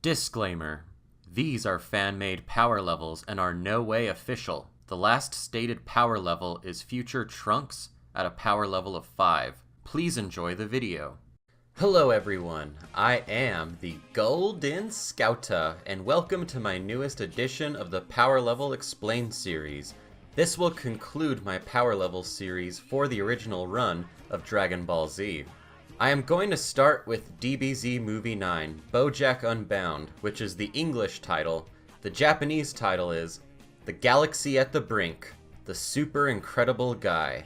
Disclaimer. These are fan-made power levels and are no way official. The last stated power level is future Trunks at a power level of 5. Please enjoy the video. Hello everyone, I am the Golden Scouta, and welcome to my newest edition of the Power Level Explained series. This will conclude my Power Level series for the original run of Dragon Ball Z. I am going to start with DBZ Movie 9, Bojack Unbound, which is the English title. The Japanese title is The Galaxy at the Brink, The Super Incredible Guy.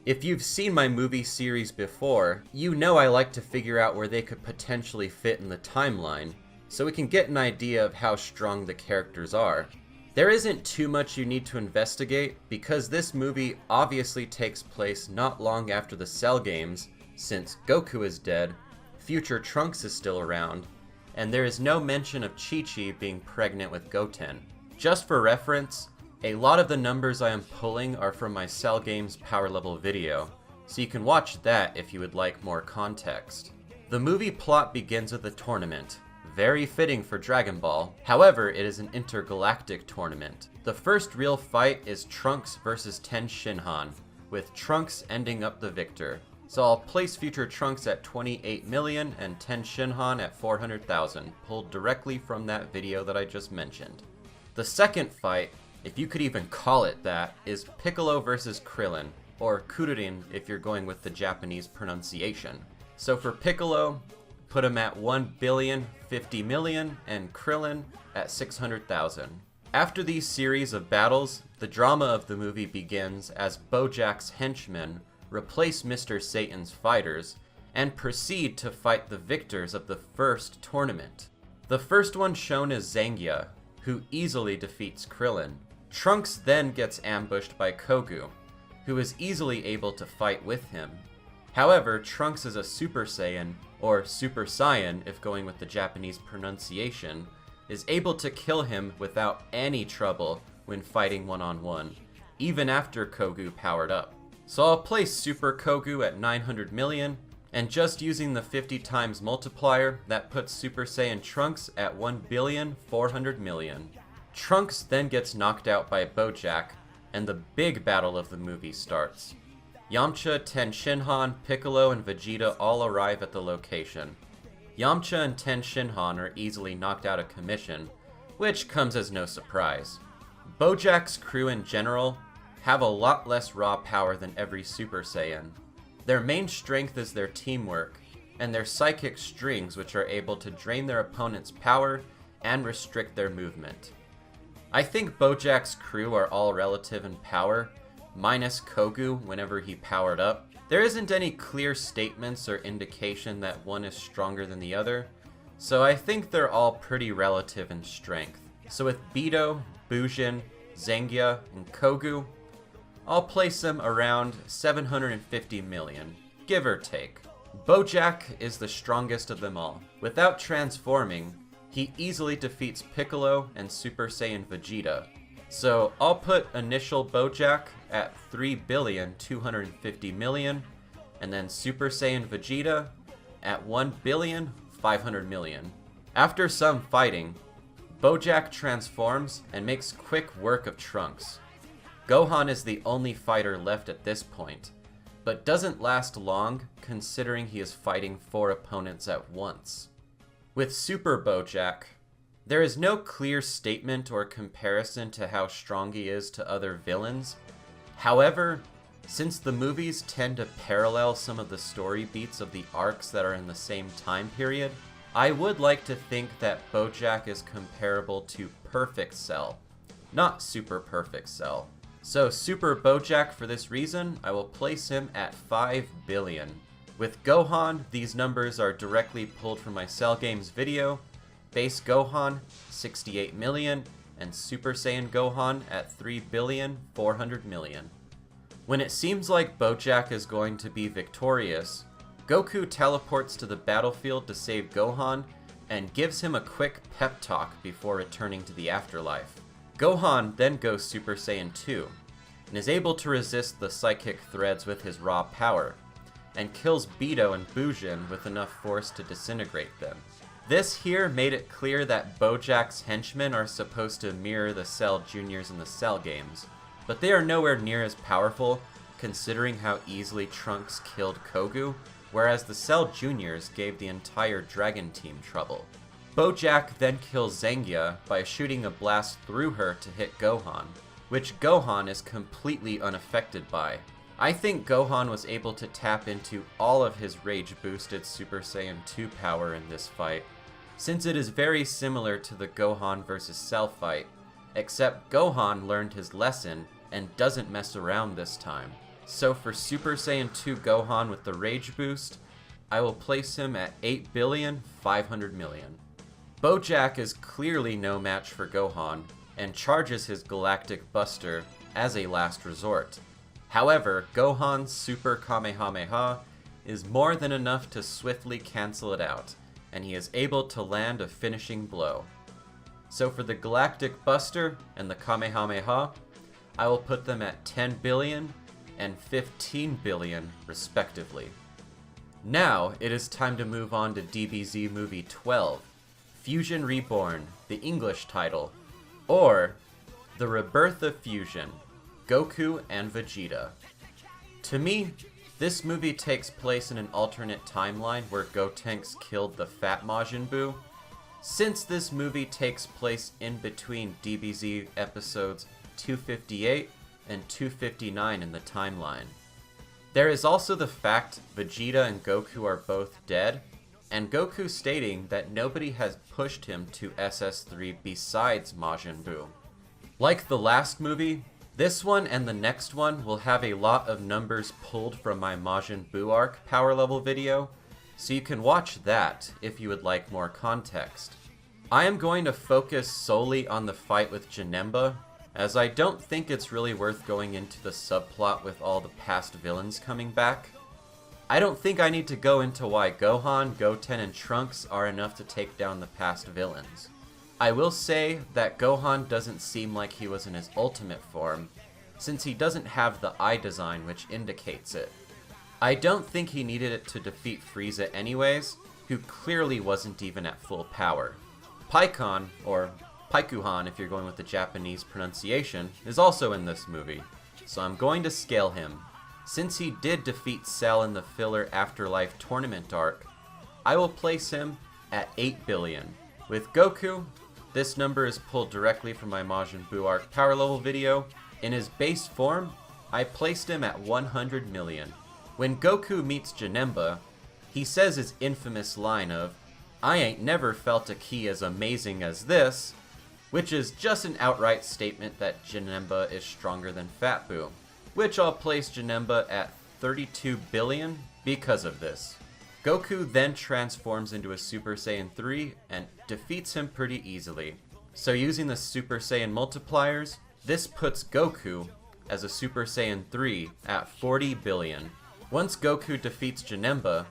If you've seen my movie series before, you know I like to figure out where they could potentially fit in the timeline, so we can get an idea of how strong the characters are. There isn't too much you need to investigate, because this movie obviously takes place not long after the Cell games, since Goku is dead, future Trunks is still around, and there is no mention of Chi-Chi being pregnant with Goten. Just for reference, a lot of the numbers I am pulling are from my Cell Games Power Level video, so you can watch that if you would like more context. The movie plot begins with a tournament, very fitting for Dragon Ball. However, it is an intergalactic tournament. The first real fight is Trunks versus Ten Shinhan, with Trunks ending up the victor. So I'll place future Trunks at 28 million and Ten Shinhan at 400,000, pulled directly from that video that I just mentioned. The second fight, if you could even call it that, is Piccolo versus Krillin, or Kuririn if you're going with the Japanese pronunciation. So for Piccolo, put him at 1,050,000,000 and Krillin at 600,000. After these series of battles, the drama of the movie begins as Bojack's henchmen replace Mr. Satan's fighters and proceed to fight the victors of the first tournament. The first one shown is Zangia, who easily defeats Krillin. Trunks then gets ambushed by Kogu, who is easily able to fight with him. However, Trunks is a Super Saiyan, or Super Saiyan if going with the Japanese pronunciation, is able to kill him without any trouble when fighting one-on-one, even after Kogu powered up. So I'll place Super Kogu at 900 million, and just using the 50 times multiplier, that puts Super Saiyan Trunks at 1,400,000,000. Trunks then gets knocked out by Bojack, and the big battle of the movie starts. Yamcha, Ten Shinhan, Piccolo, and Vegeta all arrive at the location. Yamcha and Ten Shinhan are easily knocked out of commission, which comes as no surprise. Bojack's crew in general have a lot less raw power than every Super Saiyan. Their main strength is their teamwork, and their psychic strings, which are able to drain their opponent's power and restrict their movement. I think Bojack's crew are all relative in power, minus Kogu whenever he powered up. There isn't any clear statements or indication that one is stronger than the other, so I think they're all pretty relative in strength. So with Beidou, Bujin, Zangia, and Kogu, I'll place them around 750 million, give or take. Bojack is the strongest of them all. Without transforming, he easily defeats Piccolo and Super Saiyan Vegeta. So I'll put initial Bojack at 3,250,000,000, and then Super Saiyan Vegeta at 1,500,000,000. After some fighting, Bojack transforms and makes quick work of Trunks. Gohan is the only fighter left at this point, but doesn't last long considering he is fighting 4 opponents at once. With Super Bojack, there is no clear statement or comparison to how strong he is to other villains. However, since the movies tend to parallel some of the story beats of the arcs that are in the same time period, I would like to think that Bojack is comparable to Perfect Cell, not Super Perfect Cell. So Super Bojack, for this reason, I will place him at 5 billion. With Gohan, these numbers are directly pulled from my Cell Games video. Base Gohan, 68 million, and Super Saiyan Gohan at 3,400,000,000. When it seems like Bojack is going to be victorious, Goku teleports to the battlefield to save Gohan and gives him a quick pep talk before returning to the afterlife. Gohan then goes Super Saiyan 2, and is able to resist the psychic threads with his raw power, and kills Beidou and Bujin with enough force to disintegrate them. This here made it clear that Bojack's henchmen are supposed to mirror the Cell Juniors in the Cell games, but they are nowhere near as powerful considering how easily Trunks killed Kogu, whereas the Cell Juniors gave the entire Dragon Team trouble. Bojack then kills Zangia by shooting a blast through her to hit Gohan, which Gohan is completely unaffected by. I think Gohan was able to tap into all of his rage-boosted Super Saiyan 2 power in this fight, since it is very similar to the Gohan vs. Cell fight, except Gohan learned his lesson and doesn't mess around this time. So for Super Saiyan 2 Gohan with the rage boost, I will place him at 8,500,000,000. Bojack is clearly no match for Gohan, and charges his Galactic Buster as a last resort. However, Gohan's Super Kamehameha is more than enough to swiftly cancel it out, and he is able to land a finishing blow. So for the Galactic Buster and the Kamehameha, I will put them at 10 billion and 15 billion respectively. Now it is time to move on to DBZ Movie 12, Fusion Reborn, the English title, or The Rebirth of Fusion, Goku and Vegeta. To me, this movie takes place in an alternate timeline where Gotenks killed the Fat Majin Buu. Since this movie takes place in between DBZ episodes 258 and 259 in the timeline. There is also the fact Vegeta and Goku are both dead, and Goku stating that nobody has pushed him to SS3 besides Majin Buu. Like the last movie, this one and the next one will have a lot of numbers pulled from my Majin Buu arc power level video, so you can watch that if you would like more context. I am going to focus solely on the fight with Janenba, as I don't think it's really worth going into the subplot with all the past villains coming back. I don't think I need to go into why Gohan, Goten, and Trunks are enough to take down the past villains. I will say that Gohan doesn't seem like he was in his ultimate form, since he doesn't have the eye design which indicates it. I don't think he needed it to defeat Frieza anyways, who clearly wasn't even at full power. Pikkon, or Paikuhan if you're going with the Japanese pronunciation, is also in this movie, so I'm going to scale him. Since he did defeat Cell in the filler Afterlife tournament arc, I will place him at 8 billion. With Goku, this number is pulled directly from my Majin Buu arc power level video. In his base form, I placed him at 100 million. When Goku meets Janenba, he says his infamous line of, "I ain't never felt a ki as amazing as this," which is just an outright statement that Janenba is stronger than Fat Buu, which I'll place Janenba at 32 billion because of this. Goku then transforms into a Super Saiyan 3 and defeats him pretty easily. So using the Super Saiyan multipliers, this puts Goku as a Super Saiyan 3 at 40 billion. Once Goku defeats Janenba,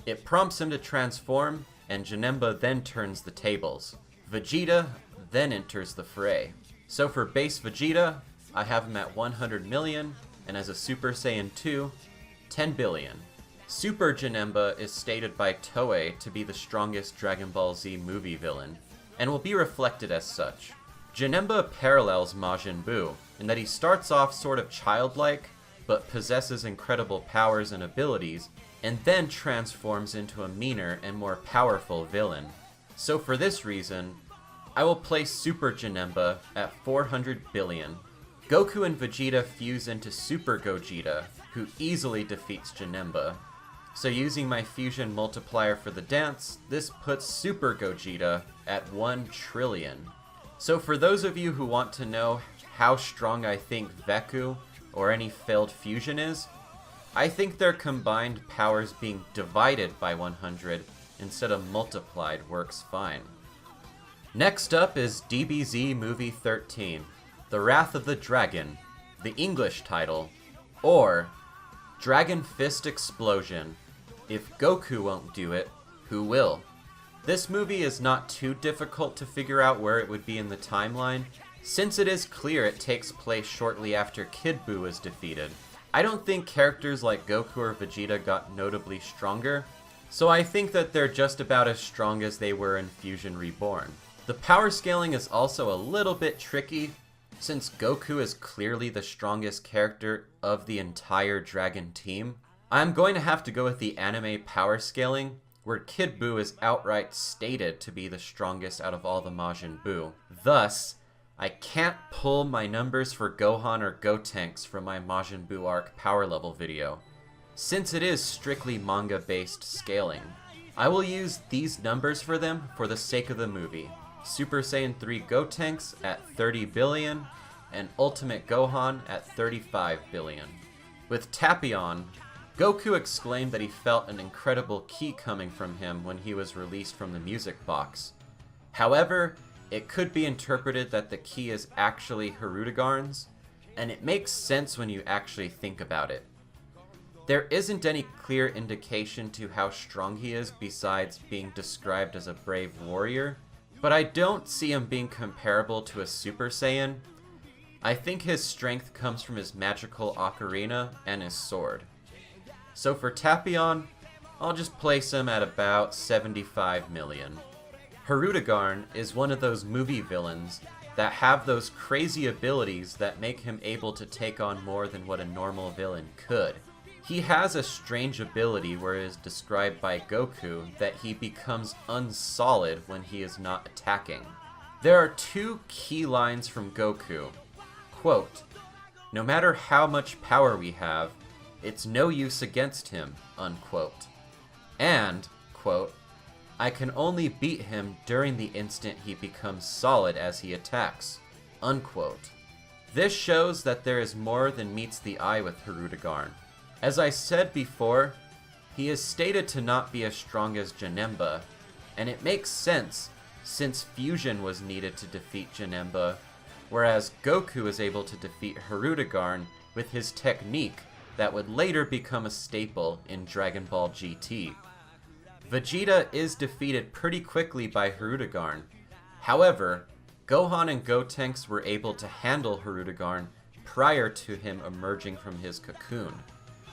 it prompts him to transform, and Janenba then turns the tables. Vegeta then enters the fray. So for base Vegeta, I have him at 100 million, and as a Super Saiyan 2, 10 billion. Super Janenba is stated by Toei to be the strongest Dragon Ball Z movie villain, and will be reflected as such. Janenba parallels Majin Buu in that he starts off sort of childlike, but possesses incredible powers and abilities, and then transforms into a meaner and more powerful villain. So for this reason, I will place Super Janenba at 400 billion. Goku and Vegeta fuse into Super Gogeta, who easily defeats Janenba. So using my fusion multiplier for the dance, this puts Super Gogeta at 1 trillion. So for those of you who want to know how strong I think Veku or any failed fusion is, I think their combined powers being divided by 100 instead of multiplied works fine. Next up is DBZ Movie 13, The Wrath of the Dragon, the English title, or Dragon Fist Explosion. If Goku won't do it, who will? This movie is not too difficult to figure out where it would be in the timeline, since it is clear it takes place shortly after Kid Buu is defeated. I don't think characters like Goku or Vegeta got notably stronger, So I think that they're just about as strong as they were in Fusion Reborn. The power scaling is also a little bit tricky, since Goku is clearly the strongest character of the entire Dragon team. I'm going to have to go with the anime power scaling, where Kid Buu is outright stated to be the strongest out of all the Majin Buu. Thus, I can't pull my numbers for Gohan or Gotenks from my Majin Buu arc power level video, since it is strictly manga-based scaling. I will use these numbers for them for the sake of the movie. Super Saiyan 3 Gotenks at 30 billion, and Ultimate Gohan at 35 billion. With Tapion, Goku exclaimed that he felt an incredible ki coming from him when he was released from the music box. However, it could be interpreted that the ki is actually Hirudegarn's, and it makes sense when you actually think about it. There isn't any clear indication to how strong he is besides being described as a brave warrior, but I don't see him being comparable to a Super Saiyan. I think his strength comes from his magical ocarina and his sword. So for Tapion, I'll just place him at about 75 million. Hirudegarn is one of those movie villains that have those crazy abilities that make him able to take on more than what a normal villain could. He has a strange ability where it is described by Goku that he becomes unsolid when he is not attacking. There are two key lines from Goku. Quote, "No matter how much power we have, it's no use against him," unquote. And, quote, "I can only beat him during the instant he becomes solid as he attacks," unquote. This shows that there is more than meets the eye with Hirudegarn. As I said before, he is stated to not be as strong as Janenba, and it makes sense since fusion was needed to defeat Janenba, whereas Goku is able to defeat Hirudegarn with his technique that would later become a staple in Dragon Ball GT. Vegeta is defeated pretty quickly by Hirudegarn. However, Gohan and Gotenks were able to handle Hirudegarn prior to him emerging from his cocoon,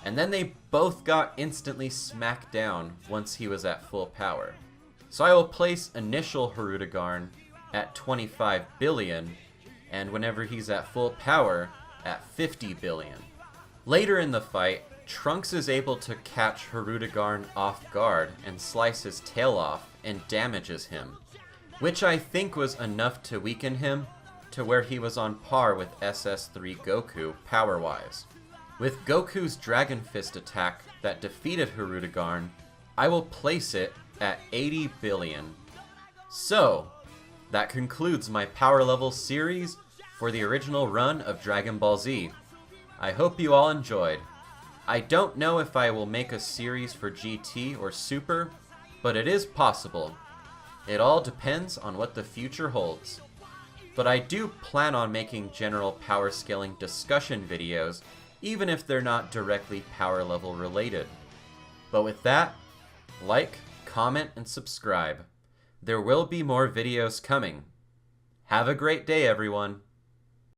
and then they both got instantly smacked down once he was at full power. So I will place initial Hirudegarn at 25 billion, and whenever he's at full power, at 50 billion. Later in the fight, Trunks is able to catch Hirudegarn off guard and slice his tail off and damages him, which I think was enough to weaken him to where he was on par with SS3 Goku power-wise. With Goku's Dragon Fist attack that defeated Hirudegarn, I will place it at 80 billion. So, that concludes my power level series for the original run of Dragon Ball Z. I hope you all enjoyed. I don't know if I will make a series for GT or Super, but it is possible. It all depends on what the future holds. But I do plan on making general power scaling discussion videos, even if they're not directly power level related. But with that, like, comment, and subscribe. There will be more videos coming. Have a great day, everyone.